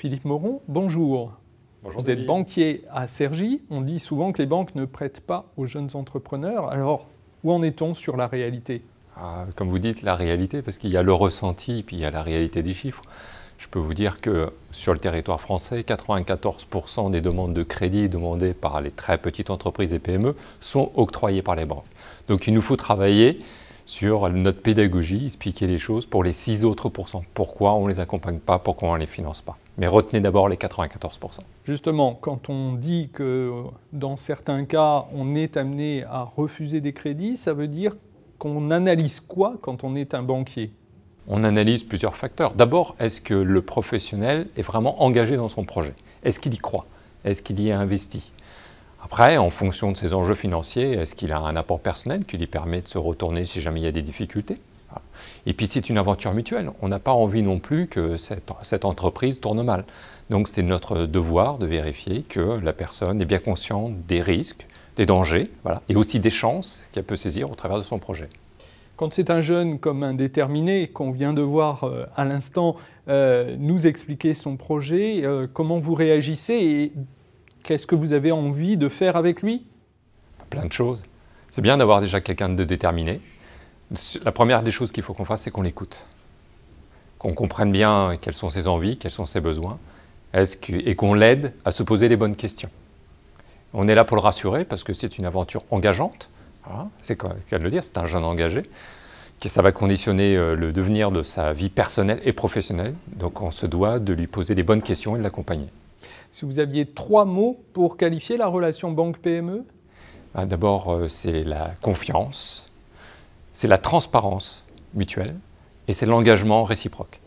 Philippe Moron, bonjour. Bonjour. Vous êtes banquier à Cergy. On dit souvent que les banques ne prêtent pas aux jeunes entrepreneurs. Alors, où en est-on sur la réalité? Comme vous dites, la réalité, parce qu'il y a le ressenti, puis il y a la réalité des chiffres. Je peux vous dire que sur le territoire français, 94% des demandes de crédit demandées par les très petites entreprises et PME sont octroyées par les banques. Donc il nous faut travailler sur notre pédagogie, expliquer les choses pour les 6 autres pourcents. Pourquoi on ne les accompagne pas, pourquoi on ne les finance pas. Mais retenez d'abord les 94%. Justement, quand on dit que dans certains cas, on est amené à refuser des crédits, ça veut dire qu'on analyse quoi quand on est un banquier? On analyse plusieurs facteurs. D'abord, est-ce que le professionnel est vraiment engagé dans son projet? Est-ce qu'il y croit? Est-ce qu'il y a investi? Après, en fonction de ses enjeux financiers, est-ce qu'il a un apport personnel qui lui permet de se retourner si jamais il y a des difficultés? Et puis c'est une aventure mutuelle. On n'a pas envie non plus que cette entreprise tourne mal. Donc c'est notre devoir de vérifier que la personne est bien consciente des risques, des dangers, voilà, et aussi des chances qu'elle peut saisir au travers de son projet. Quand c'est un jeune comme un déterminé qu'on vient de voir à l'instant nous expliquer son projet, comment vous réagissez et qu'est-ce que vous avez envie de faire avec lui? Plein de choses. C'est bien d'avoir déjà quelqu'un de déterminé. La première des choses qu'il faut qu'on fasse, c'est qu'on l'écoute. Qu'on comprenne bien quelles sont ses envies, quels sont ses besoins, et qu'on l'aide à se poser les bonnes questions. On est là pour le rassurer parce que c'est une aventure engageante. Voilà, c'est le cas de le dire, c'est un jeune engagé. Ça va conditionner le devenir de sa vie personnelle et professionnelle. Donc on se doit de lui poser les bonnes questions et de l'accompagner. Si vous aviez 3 mots pour qualifier la relation banque-PME? D'abord, c'est la confiance, c'est la transparence mutuelle et c'est l'engagement réciproque.